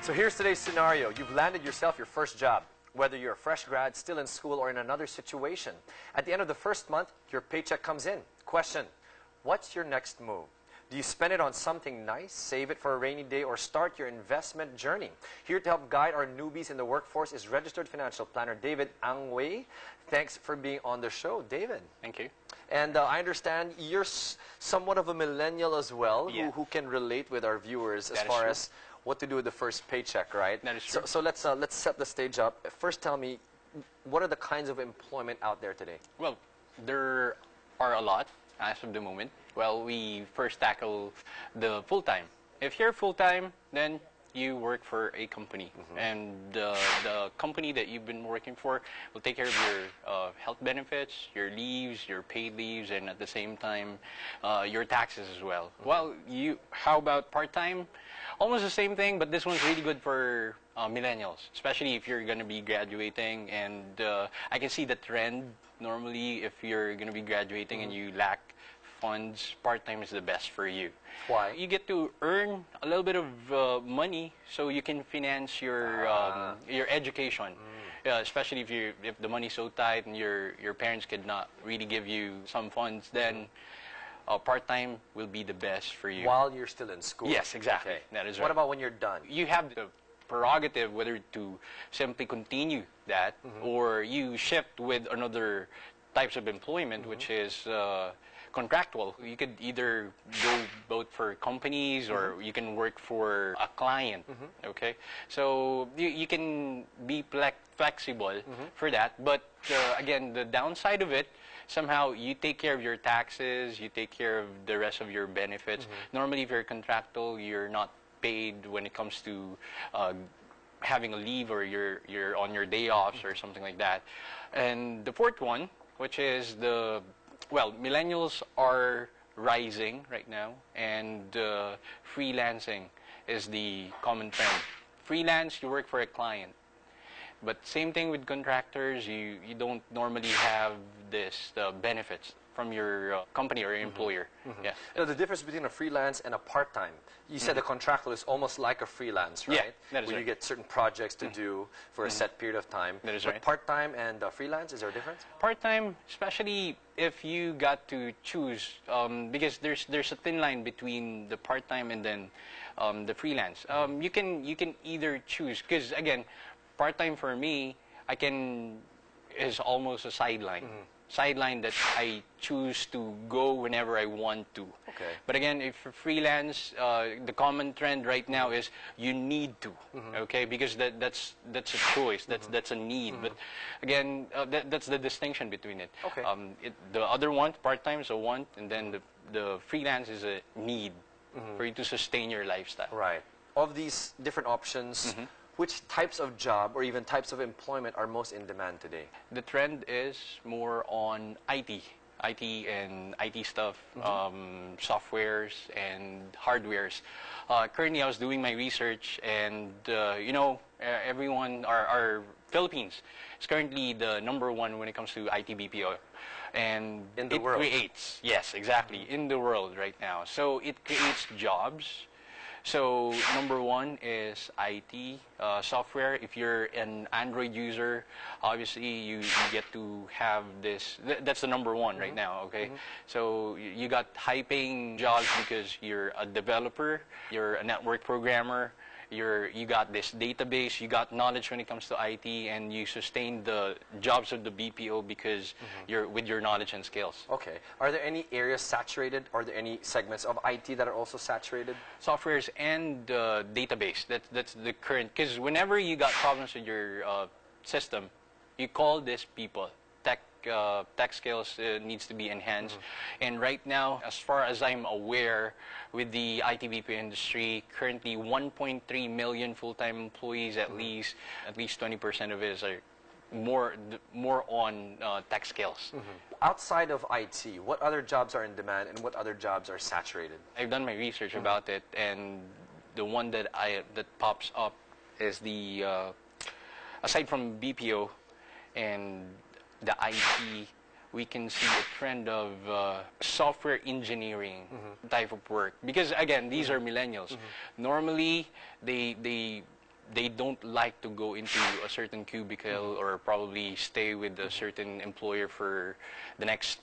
So here's today's scenario. You've landed yourself your first job. Whether you're a fresh grad, still in school, or in another situation. At the end of the first month, your paycheck comes in. Question, what's your next move? Do you spend it on something nice, save it for a rainy day, or start your investment journey? Here to help guide our newbies in the workforce is registered financial planner David Angway. Thanks for being on the show, David. Thank you. And I understand you're somewhat of a millennial as well, Yeah. who can relate with our viewers as That is far true. as what to do with the first paycheck, right? That is true. So let's set the stage up. First, tell me, what are the kinds of employment out there today? Well, there are a lot as of the moment. Well, we first tackle the full-time. If you're full-time, then you work for a company. And the company that you've been working for will take care of your health benefits, your leaves, your paid leaves, and at the same time, your taxes as well. Well, how about part-time? Almost the same thing, but this one's really good for millennials, especially if you're going to be graduating. And I can see the trend. Normally, if you're going to be graduating and you lack funds, part-time is the best for you. Why? You get to earn a little bit of money so you can finance your education. Especially if the money's so tight and your parents could not really give you some funds, then part-time will be the best for you. While you're still in school? Yes, exactly. Okay. That is right. What about when you're done? You have the prerogative whether to simply continue that or you shift with another types of employment, which is contractual. You could either go both for companies or you can work for a client, okay? So you can be flexible for that, but again, the downside of it, somehow you take care of your taxes, you take care of the rest of your benefits. Normally, if you're contractual, you're not paid when it comes to having a leave or you're on your day offs or something like that. And the fourth one, which is millennials are rising right now, and freelancing is the common trend. Freelance, you work for a client. But same thing with contractors, you don't normally have this benefits from your company or your employer. Yeah. You know, the difference between a freelance and a part-time, you said a contractual is almost like a freelance, right? Yeah, that is where right. you get certain projects to do for a set period of time. That is but right. part-time and freelance, is there a difference? Part-time, especially if you got to choose, because there's a thin line between the part-time and then the freelance. You can either choose, because again, part-time for me, is almost a sideline. Sideline that I choose to go whenever I want to. Okay. But again, if for freelance, the common trend right now is you need to, okay? Because that's a choice, that's a need. But again, that's the distinction between it. Okay. The other one, part-time is a want, and then the freelance is a need for you to sustain your lifestyle. Right. Of these different options, which types of job or even types of employment are most in demand today? The trend is more on IT and IT stuff, softwares and hardwares. Currently, I was doing my research, and everyone, our Philippines is currently the #1 when it comes to IT BPO, and in the world. Creates, yes, exactly, in the world right now. So it creates jobs. So #1 is IT software. If you're an Android user, obviously you get to have this. That's the #1 right now, okay? So you got high-paying jobs because you're a developer, you're a network programmer, you got this database, you got knowledge when it comes to IT, and you sustain the jobs of the BPO because you're with your knowledge and skills. Okay. Are there any areas saturated? Are there any segments of IT that are also saturated? Softwares and database. That's the current. Because whenever you got problems with your system, you call these people. Tech skills needs to be enhanced. And right now, as far as I'm aware, with the ITBP industry, currently 1.3 million full-time employees, at least 20% of it are more on tech skills. Outside of IT, what other jobs are in demand and what other jobs are saturated? I've done my research about it, and the one that pops up is the aside from BPO and the IT, we can see a trend of software engineering type of work. Because again, these are millennials. Normally, they they don't like to go into a certain cubicle or probably stay with a certain employer for the next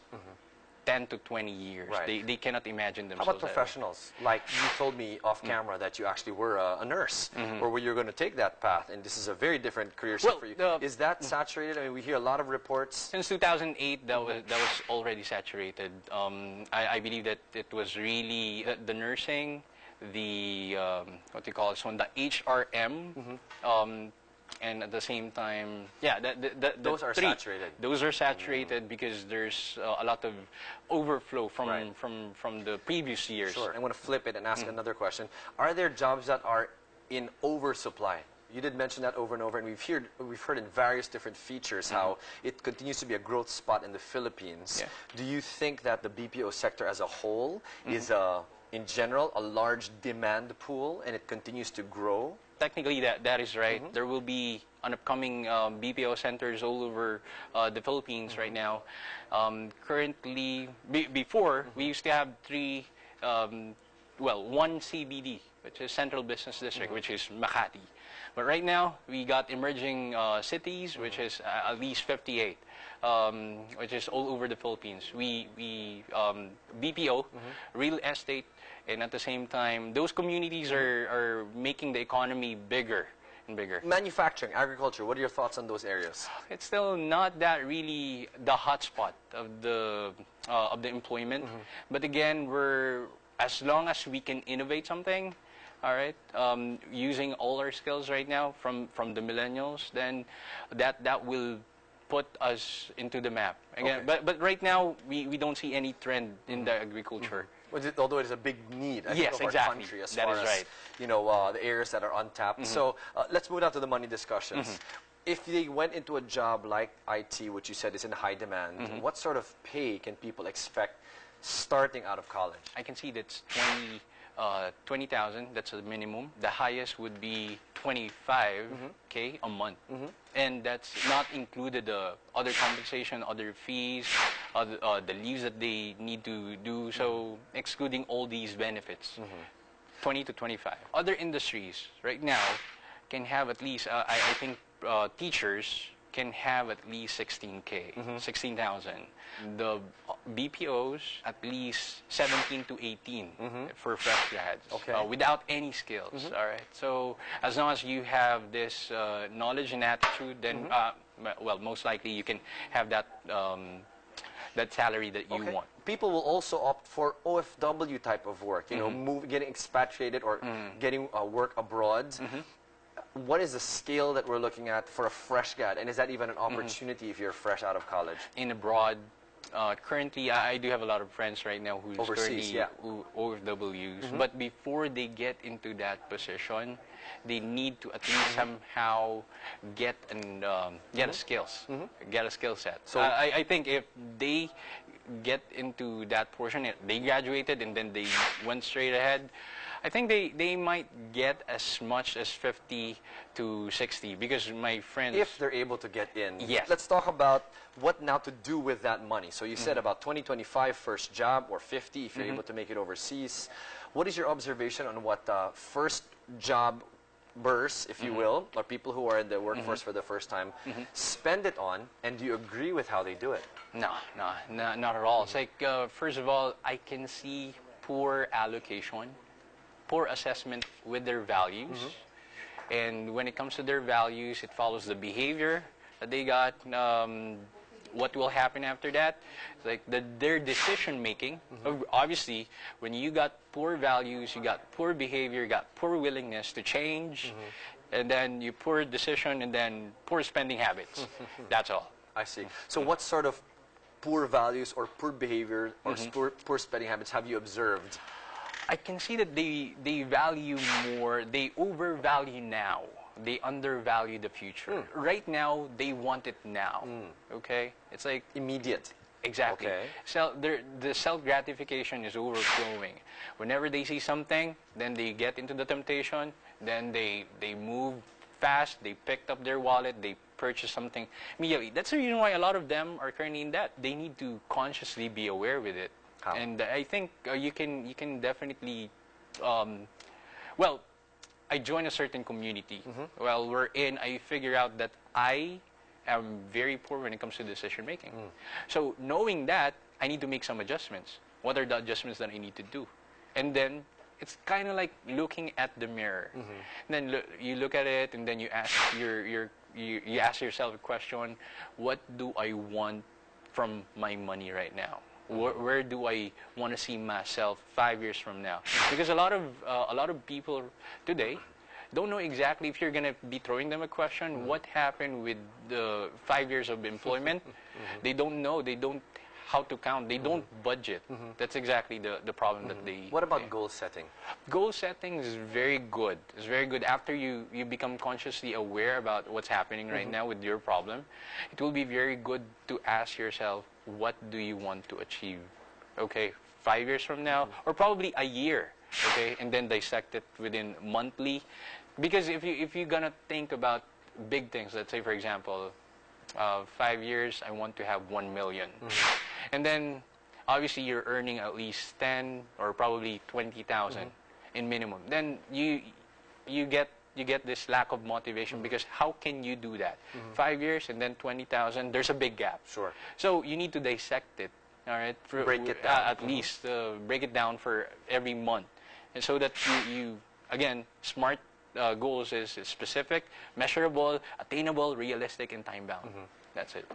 10 to 20 years. Right. They cannot imagine How themselves about professionals? Like you told me off camera that you actually were a nurse, or were you going to take that path, and this is a very different career shift for you. Is that saturated? I mean, we hear a lot of reports. Since 2008, that was already saturated. I believe that it was really the nursing, the what do you call this one, the HRM, and at the same time, yeah, Those are saturated. Those are saturated because there's a lot of overflow from the previous years. Sure. I want to flip it and ask another question. Are there jobs that are in oversupply? You did mention that over and over, and we've heard in various different features how it continues to be a growth spot in the Philippines. Yeah. Do you think that the BPO sector as a whole is, in general, a large demand pool, and it continues to grow? Technically, that is right. There will be an upcoming BPO centers all over the Philippines right now. Currently, before, we used to have one CBD, which is Central Business District, which is Makati. But right now, we got emerging cities, which is at least 58, which is all over the Philippines. We BPO, real estate, and at the same time, those communities are making the economy bigger and bigger. Manufacturing, agriculture, what are your thoughts on those areas? It's still not that really the hotspot of the employment. But again, as long as we can innovate something, all right, using all our skills right now from the millennials, then that will put us into the map. Again, but right now, we don't see any trend in the agriculture. Although it is a big need, I think, of our country as far as the areas that are untapped. So let's move on to the money discussions. If they went into a job like IT, which you said is in high demand, what sort of pay can people expect starting out of college? I can see that's 20,000. That's the minimum. The highest would be 25K a month, and that's not included the other compensation, other fees, the leaves that they need to do. So excluding all these benefits, 20 to 25. Other industries right now can have at least. I think teachers can have at least 16K, 16,000. The BPOs, at least 17 to 18 for fresh grads, without any skills, all right? So as long as you have this knowledge and attitude, then, well, most likely you can have that, that salary that you want. People will also opt for OFW type of work, you know, getting expatriated or getting work abroad. What is the scale that we're looking at for a fresh grad, and is that even an opportunity if you're fresh out of college? In abroad, currently, I do have a lot of friends right now who's overseas, currently OFWs. But before they get into that position, they need to at least somehow get a skills, get a skill set. So I think if they get into that portion, they graduated and then they went straight ahead, I think they might get as much as 50 to 60 because my friends... If they're able to get in. Yes. Let's talk about what now to do with that money. So you said about 20, 25 first job, or 50 if you're able to make it overseas. What is your observation on what first job bursts, if you will, or people who are in the workforce for the first time, spend it on, and do you agree with how they do it? No, not at all. It's like, first of all, I can see poor allocation, poor assessment with their values. And when it comes to their values, it follows the behavior that they got, what will happen after that. Like their decision making. Obviously, when you got poor values, you got poor behavior, you got poor willingness to change, and then you poor decision, and then poor spending habits. That's all. I see. So what sort of poor values or poor behavior or poor spending habits have you observed? I can see that they value more, they overvalue now. They undervalue the future. Right now, they want it now. Okay? It's like... Immediate. Exactly. Okay. So the self-gratification is overflowing. Whenever they see something, then they get into the temptation, then they move fast, they picked up their wallet, they purchase something immediately. That's the reason why a lot of them are currently in debt. They need to consciously be aware with it. And I think you can definitely, well, I join a certain community. Well, wherein I figure out that I am very poor when it comes to decision making. So knowing that, I need to make some adjustments. What are the adjustments that I need to do? And then it's kind of like looking at the mirror. And then you look at it, and then you ask you ask yourself a question: what do I want from my money right now? Where do I want to see myself 5 years from now? Because a lot of people today don't know exactly, if you're going to be throwing them a question, what happened with the 5 years of employment. They don't know. They don't how to count. They don't budget. That's exactly the problem that they... What about goal setting? Goal setting is very good. It's very good. After you become consciously aware about what's happening right now with your problem, it will be very good to ask yourself, what do you want to achieve? Okay, 5 years from now, or probably a year, okay, and then dissect it within monthly. Because if you're gonna think about big things, let's say for example, 5 years, I want to have 1 million, and then obviously you're earning at least 10 or probably 20,000 in minimum. Then you get this lack of motivation, because how can you do that? 5 years and then 20,000, there's a big gap. Sure. So you need to dissect it, all right? Break it down. At least break it down for every month. And so that you again, SMART goals is specific, measurable, attainable, realistic, and time-bound. That's it.